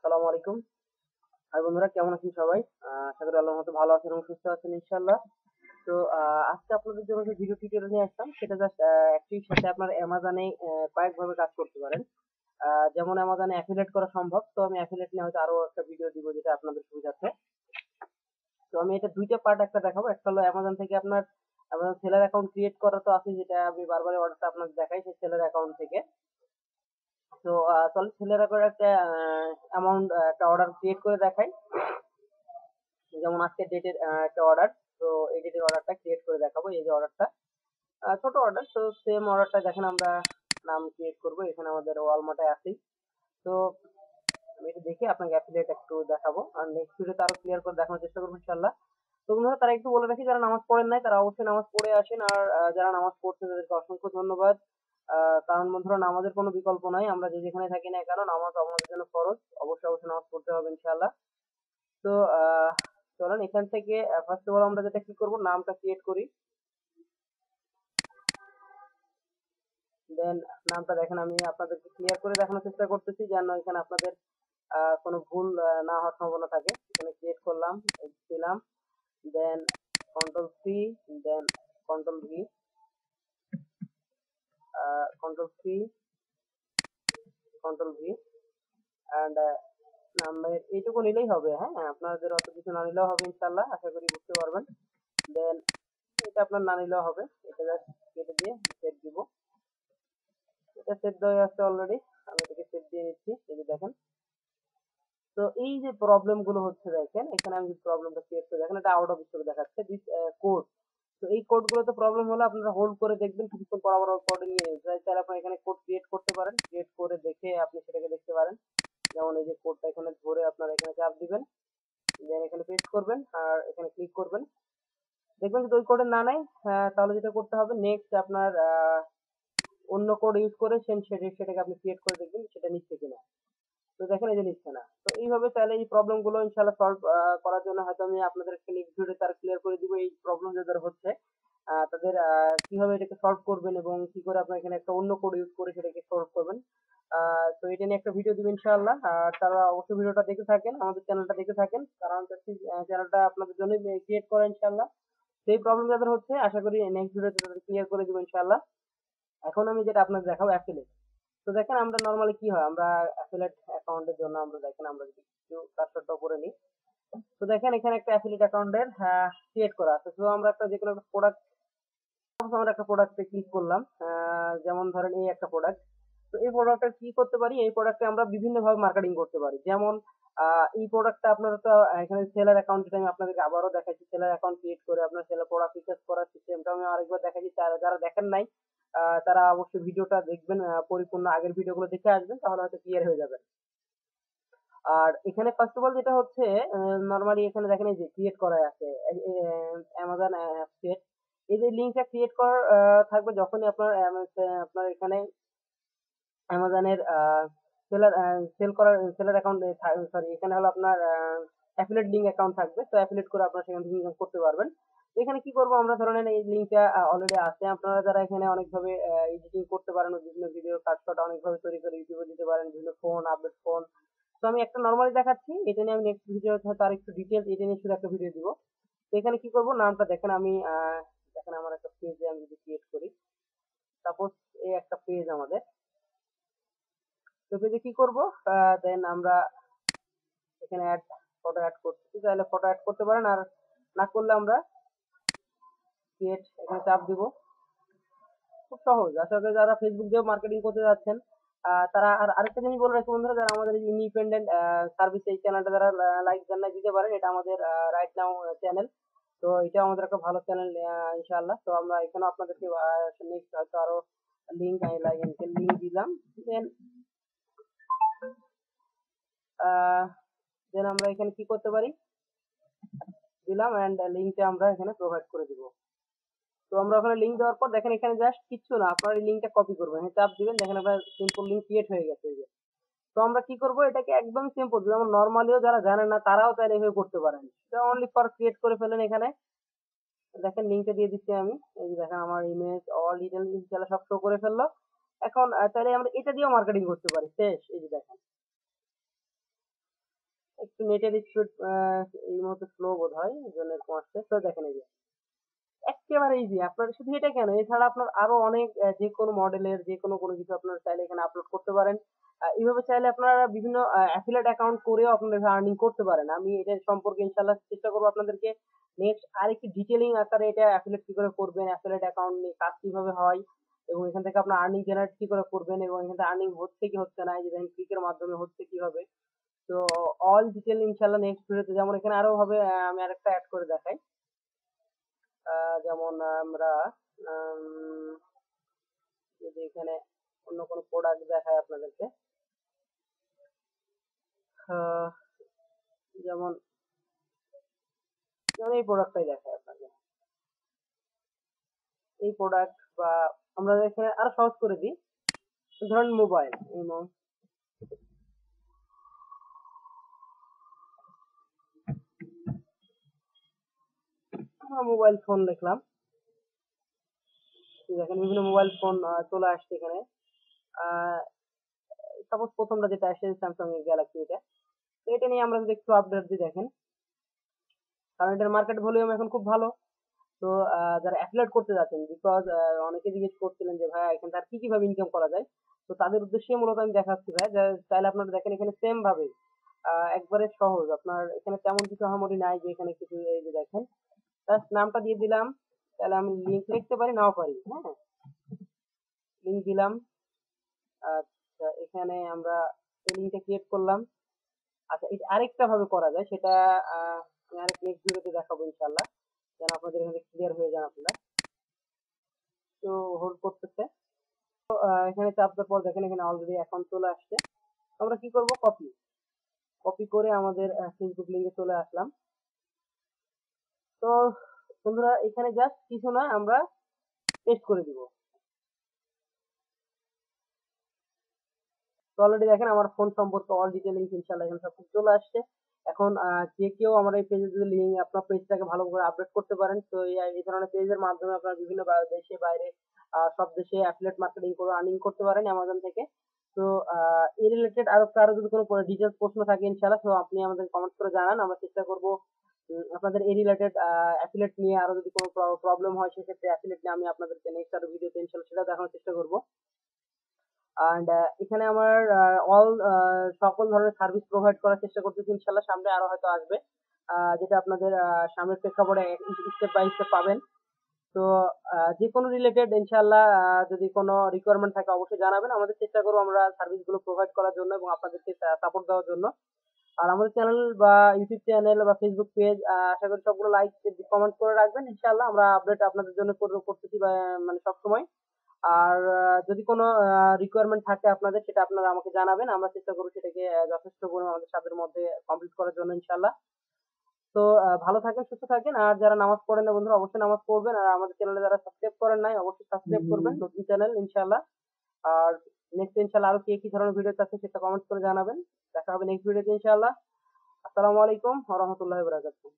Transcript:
আসসালামু আলাইকুম। হাই বন্ধুরা, কেমন আছেন সবাই? আশা করি আল্লাহর মতো ভালো আছেন এবং সুস্থ আছেন ইনশাআল্লাহ। তো আজকে আপনাদের জন্য যে ভিডিও টিউটোরিয়াল নিয়ে আসলাম সেটা জাস্ট একটি সাথে আপনার অ্যামাজনে কয়েকভাবে কাজ করতে পারেন। যেমন অ্যামাজনে অ্যাফিলিয়েট করা সম্ভব। তো আমি অ্যাফিলিয়েট নিয়ে হয়তো আরো একটা ভিডিও দিব যেটা আপনাদের সুবিধার্থে। তো আমি এটা দুইটা পার্ট একটা দেখাবো। একটা হলো অ্যামাজন থেকে আপনার অ্যামাজন সেলার অ্যাকাউন্ট ক্রিয়েট করা তো আছে, যেটা আমি বারবারই অর্ডারটা আপনাদের দেখাই সেই সেলার অ্যাকাউন্ট থেকে। তো চলেন সেলার করে একটা অ্যামাউন্ট একটা অর্ডার ক্রিয়েট করে দেখাই। যেমন আজকের ডেটের একটা অর্ডার। তো এই ডেটের অর্ডারটা ক্রিয়েট করে দেখাবো। এই যে অর্ডারটা ছোট অর্ডার, তো সেম অর্ডারটা দেখেন আমরা নাম ক্রিয়েট করব। এখানে আমাদের ওয়ালমার্টে আছেই। তো আমি এটা দেখে আপনাকে অ্যাফিলিয়েট একটু দেখাবো আর নেক্সট ভিডিওতে আরো ক্লিয়ার করে দেখানোর চেষ্টা করবো ইনশাআল্লাহ। তো বন্ধুরা, তারা একটু বলে রাখি, যারা নামাজ পড়েন নাই তারা অবশ্যই নামাজ পড়ে আসেন। আর যারা নামাজ পড়ছেন তাদেরকে অসংখ্য ধন্যবাদ। কারণ বন্ধুরা, নামাজের কোনো বিকল্প নাই। আমরা যে যেখানে থাকি না কেন, নামাজ আমাদের জন্য ফরজ। অবশ্যই অবশ্যই নামাজ পড়তে হবে ইনশাআল্লাহ। তো চলেন এখান থেকে ফার্স্ট অফ অল আমরা যেটা কি করব, নামটা ক্রিয়েট করি। দেন নামটা দেখেন আমি আপনাদেরকে ক্লিয়ার করে দেখানোর চেষ্টা করতেছি যেন এখানে আপনাদের কোনো ভুল না হওয়ার সম্ভাবনা থাকে। এখানে ক্রিয়েট করলাম, দিলাম, then control C, then control V, control C, control V and নামের এইটুকু নিলেই হবে। হ্যাঁ, আপনাদের অত কিছু না নিলেও হবে ইনশাল্লাহ, আশা করি বুঝতে পারবেন। দেন এটা আপনার না নিলেও হবে, এটা জাস্ট কেটে দিয়ে সেট দিব। এটা সেট দেওয়া আছে অলরেডি, আমি এটাকে সেট দিয়ে নিচ্ছি। এই যে দেখেন, তো এই যে প্রবলেম গুলো হচ্ছে দেখেন, এখানে আমি প্রবলেমটা ক্রিয়েট করে দেখেন, এটা আউট অফ স্টক দেখাচ্ছে দিস কোড। তো এই কোড গুলোতে প্রবলেম হলে আপনারা হোল্ড করে দেখবেন, কিছুক্ষণ পর আবার কোড নিয়ে নেবেন। তাহলে আপনি এখানে কোড ক্রিয়েট করতে পারেন, ক্রিয়েট করে দেখে আপনি সেটাকে দেখতে পারেন। যেমন এই যে কোডটা এখানে ধরে আপনারা এখানে চাপ দিবেন, দেন এখানে পেস্ট করবেন আর এখানে ক্লিক করবেন। দেখবেন যদি ওই কোডের না নাই, তাহলে যেটা করতে হবে নেক্সট আপনার অন্য কোড ইউজ করে সেটাকে আপনি ক্রিয়েট করে দেখবেন সেটা নিচ্ছে কিনা। তো দেখেন এই যে নিচ্ছে না। তো এইভাবে চাইলে এই প্রবলেম গুলো ইনশাল্লাহ সলভ করার জন্য হয়তো আমি আপনাদের একটা নেক্সট ভিডিওতে আর ক্লিয়ার করে দিব এই প্রবলেম যাদের হচ্ছে তাদের কিভাবে এটাকে সলভ করবেন এবং কি করে আপনার এখানে একটা অন্য কোড ইউজ করে সেটাকে সলভ করবেন। তো এটা নিয়ে একটা ভিডিও দিব ইনশাআল্লাহ। আর তারা অবশ্যই ভিডিওটা দেখে থাকেন, আমাদের চ্যানেলটা দেখে থাকেন, কারণ চ্যানেলটা আপনাদের জন্য ক্রিয়েট করা ইনশাআল্লাহ। সেই প্রবলেম যাদের হচ্ছে আশা করি নেক্সট ভিডিওতে তাদের ক্লিয়ার করে দিব ইনশাআল্লাহ। এখন আমি যেটা আপনাদের দেখাবো অ্যাফিলিয়েট। তো দেখেন আমরা নরমালি কি হয়, আমরা অ্যাফিলিয়েট অ্যাকাউন্টের জন্য আমরা দেখেন আমরা যদি একটু কার্সরটা উপরে নিই, তো দেখেন এখানে একটা অ্যাফিলিয়েট অ্যাকাউন্টের ক্রিয়েট করা আছে। তো আমরা একটা যে কোনো একটা প্রোডাক্ট, আমরা একটা প্রোডাক্টে ক্লিক করলাম, যেমন ধরেন এই একটা প্রোডাক্ট। তো এই প্রোডাক্টটা কি করতে পারি, এই প্রোডাক্টে আমরা বিভিন্ন ভাবে মার্কেটিং করতে পারি। যেমন এই প্রোডাক্টটা আপনারা তো এখানে সেলার অ্যাকাউন্ট, আমি আপনাদেরকে আবারও দেখাচ্ছি, সেলার অ্যাকাউন্ট ক্রিয়েট করে আপনার সেলার প্রোডাক্ট রিসার্চ করার সিস্টেমটা আমি আরেকবার দেখাচ্ছি। যারা দেখেন নাই তারা অবশ্যই ভিডিওটা দেখবেন, পরিপূর্ণ আগের ভিডিওগুলো দেখে আসবেন, তাহলে হয়তো ক্লিয়ার হয়ে যাবে। আর এখানে ফার্স্ট অফ অল যেটা হচ্ছে, নরমালি এখানে দেখেন এই যে ক্রিয়েট করা আছে অ্যামাজন অ্যাপসেট। এই যে লিঙ্কটা ক্রিয়েট করার থাকবে যখনই আপনার আপনার এখানে অ্যামাজনের সেলার সেল করার সেলার অ্যাকাউন্ট, সরি এখানে হলো আপনার অ্যাফিলিয়েট লিঙ্ক অ্যাকাউন্ট থাকবে। তো অ্যাফিলিয়েট করে আপনারা সেখান থেকে ইনকাম করতে পারবেন। তো এখানে কি করবো আমরা, ধরেন এই লিঙ্কটা অলরেডি আছে, আপনারা যারা এখানে অনেকভাবে এডিটিং করতে পারেন, বিভিন্ন ভিডিও কাটশট অনেকভাবে তৈরি করে ইউটিউবে দিতে পারেন, বিভিন্ন ফোন আপডেট ফোন। তো আমি একটা নরমালি দেখাচ্ছি, এটা নিয়ে আমি নেক্সট ভিডিও তার একটু ডিটেলস এটা নিয়ে শুধু একটা ভিডিও দিব। তো এখানে কি করব, নামটা দেখেন আমি দেখেন আমার একটা পেজে আমি যদি ক্রিয়েট করি, সাপোজ এই একটা পেজ আমাদের। তো পেজে কি করব, দেন আমরা এখানে অ্যাড ফটো অ্যাড করতে চাইলে ফটো অ্যাড করতে পারেন, আর না করলে আমরা ক্রিয়েট এখানে চাপ দিব। খুব সহজ। আসলে যারা ফেসবুক দিয়ে মার্কেটিং করতে যাচ্ছেন তারা, আর আরেকটা জিনিস বলে রাখি বন্ধুরা, যারা আমাদের ইন্ডিপেন্ডেন্ট সার্ভিস এই চ্যানেলটা যারা লাইক দেন না দিতে পারেন, এটা আমাদের রাইট নাও চ্যানেল। তো এটা আমাদের একটা ভালো চ্যানেল ইনশাআল্লাহ। তো আমরা এখানে আপনাদেরকে নেক্সট হয়তো আরো লিঙ্ক লিঙ্ক দিলাম। দেন দেন আমরা এখানে কি করতে পারি, দিলাম এন্ড লিঙ্কটা আমরা এখানে প্রোভাইড করে দিব। তো আমরা ওখানে লিঙ্ক দেওয়ার পর দেখেন এখানে জাস্ট কিচ্ছু না, আপনার এই লিঙ্কটা কপি করবেন, চাপ দিবেন, দেখেন আপনার সিম্পল লিঙ্ক ক্রিয়েট হয়ে গেছে। এই যে, তো আমরা কি করব, এটাকে একদম সিম্পল, যেমন নরমালিও যারা জানেন না তারাও চাইলে এভাবে করতে পারেন। তো অনলি ফর ক্রিয়েট করে ফেলেন। এখানে দেখেন লিঙ্কটা দিয়ে দিচ্ছি আমি। এই যে দেখেন আমার ইমেজ অল ডিটেইলস ইনশাআল্লাহ সব শো করে ফেললো। এখন চাইলে আমরা এটা দিয়েও মার্কেটিং করতে পারি। শেষ। এই যে দেখেন একটু নেটের স্পিড এই মুহূর্তে স্লো বোধ হয়, এই জন্য এরকম আসছে। তো দেখেন এই যে একেবারে ইজি। আপনার শুধু এটা কেন, এছাড়া আপনার আরো অনেক যে কোনো মডেলের যে কোনো কোনো কিছু আপনারা চাইলে এখানে আপলোড করতে পারেন। এইভাবে চাইলে আপনারা বিভিন্ন অ্যাফিলিয়েট অ্যাকাউন্ট করেও আপনারা আর্নিং করতে পারেন। আমি এটা সম্পর্কে ইনশাআল্লাহ চেষ্টা করবো আপনাদেরকে নেক্সট আরেকটু ডিটেইলিং আকারে এটা অ্যাফিলিয়েট কি করে করবেন, অ্যাফিলিয়েট অ্যাকাউন্ট নিয়ে কাজ কিভাবে হয় এবং এখান থেকে আপনার আর্নিং জেনারেট কি করে করবেন এবং এখান থেকে আর্নিং হচ্ছে কি হচ্ছে না, এই যে দেখেন ক্লিকের মাধ্যমে হচ্ছে কিভাবে। তো অল ডিটেইল ইনশাআল্লাহ নেক্সট ভিডিওতে, যেমন এখানে আরো হবে আমি আরেকটা অ্যাড করে দেখাই। যেমন আমরা আম, যদি এখানে অন্য কোনো প্রোডাক্ট দেখায় আপনাদেরকে, আহ, যেমন যেমন এই প্রোডাক্টটাই দেখায় আপনাকে, এই প্রোডাক্ট বা আমরা এখানে আরো সহজ করে দিই। ধরেন মোবাইল এবং মোবাইল ফোন লিখলাম, দেখেন বিভিন্ন মোবাইল ফোন চলে আসছে এখানে। সাপোজ প্রথমটা যেটা আসছে স্যামসাং এর গ্যালাক্সি, এটা তো এটা নিয়ে আমরা যদি একটু আপডেট দিই দেখেন, কারণ এটার মার্কেট ভলিউম এখন খুব ভালো। তো যারা অ্যাফিলিয়েট করতে যাচ্ছেন, বিকজ অনেকে জিজ্ঞেস করছিলেন যে ভাইয়া এখান থেকে কি কিভাবে ইনকাম করা যায়, তো তাদের উদ্দেশ্যে মূলত আমি দেখাচ্ছি ভাই। চাইলে আপনারা দেখেন এখানে সেম ভাবে একবারে সহজ, আপনার এখানে তেমন কিছু আহামরি নাই যে এখানে কিছু, এই যে দেখেন জাস্ট নামটা দিয়ে দিলাম, তাহলে আমি লিংক লিখতে পারি নাও পারি, হ্যাঁ লিংক দিলাম। আচ্ছা এখানে আমরা এই লিংকটা ক্রিয়েট করলাম। আচ্ছা এটা আরেকটা ভাবে করা যায়, সেটা আমি আরেক নেক্সট ভিডিওতে দেখাবো ইনশাল্লাহ, যেন আপনাদের এখানে ক্লিয়ার হয়ে যান আপনারা। তো হোল্ড করতেছে, এখানে চাপ দেওয়ার পর দেখেন এখানে অলরেডি অ্যাকাউন্ট চলে আসছে। আমরা কি করব, কপি কপি করে আমাদের ফেসবুক লিংকে চলে আসলাম। তো বন্ধুরা এখানে জাস্ট কিছু না, আমরা পেস্ট করে দিব। তো অলরেডি দেখেন আমার ফোন সম্পর্কে অল ডিটেইলিং ইনশাআল্লাহ এখানে সব কিছু চলে আসছে। এখন যে কেউ আমার এই পেজে যদি লিঙ্ক আপনার পেজটাকে ভালো করে আপডেট করতে পারেন, তো এই ধরনের পেজের মাধ্যমে আপনারা বিভিন্ন দেশে বাইরে সব দেশে অ্যাফিলিয়েট মার্কেটিং করে আর্নিং করতে পারেন অ্যামাজন থেকে। তো এই রিলেটেড আরো কারো যদি কোনো ডিটেলস প্রশ্ন থাকে ইনশাআল্লাহ, তো আপনি আমাদের কমেন্ট করে জানান, আমরা চেষ্টা করব আপনাদের এই রিলেটেড অ্যাফিলিয়েট নিয়ে আরো যদি কোনো প্রবলেম হয় সেক্ষেত্রে অ্যাফিলিয়েট নিয়ে আমি আপনাদেরকে নেক্সট আরো ভিডিওতে ইনশাআল্লাহ সেটা দেখানোর চেষ্টা করব। অ্যান্ড এখানে আমার অল সকল ধরনের সার্ভিস প্রোভাইড করার চেষ্টা করতেছি ইনশাল্লাহ, সামনে আরো হয়তো আসবে যেটা আপনাদের সামনের প্রেক্ষাপটে স্টেপ বাই স্টেপ পাবেন। তো যে কোনো রিলেটেড ইনশাল্লাহ যদি কোনো রিকোয়ারমেন্ট থাকে অবশ্যই জানাবেন, আমাদের চেষ্টা করবো আমরা সার্ভিস গুলো প্রোভাইড করার জন্য এবং আপনাদেরকে সাপোর্ট দেওয়ার জন্য। আর আমাদের চ্যানেল বা ইউটিউব চ্যানেল বা ফেসবুক পেজ আশা করি সবগুলো লাইক কমেন্ট করে রাখবেন, ইনশাল্লাহ আমরা আপডেট আপনাদের জন্য করতেছি বা মানে সবসময়। আর যদি কোনো রিকোয়ারমেন্ট থাকে আপনাদের, সেটা আপনারা আমাকে জানাবেন, আমরা চেষ্টা করবো সেটাকে যথেষ্ট পরিমাণ আমাদের সাধ্যের মধ্যে কমপ্লিট করার জন্য ইনশাল্লাহ। তো ভালো থাকেন, সুস্থ থাকেন, আর যারা নামাজ পড়েন না বন্ধুরা অবশ্যই নামাজ পড়বেন, আর আমাদের চ্যানেলে যারা সাবস্ক্রাইব করেন নাই অবশ্যই সাবস্ক্রাইব করবেন, নতুন চ্যানেল ইনশাল্লাহ। আর নেক্সট ইনশাল্লাহ আরো কি ধরনের ভিডিও আছে সেটা কমেন্ট করে জানাবেন। দেখা হবে নেক্সট ভিডিওতে ইনশাল্লাহ। আসসালামু আলাইকুম ওয়া রাহমাতুল্লাহি ওয়া বারাকাতুহু।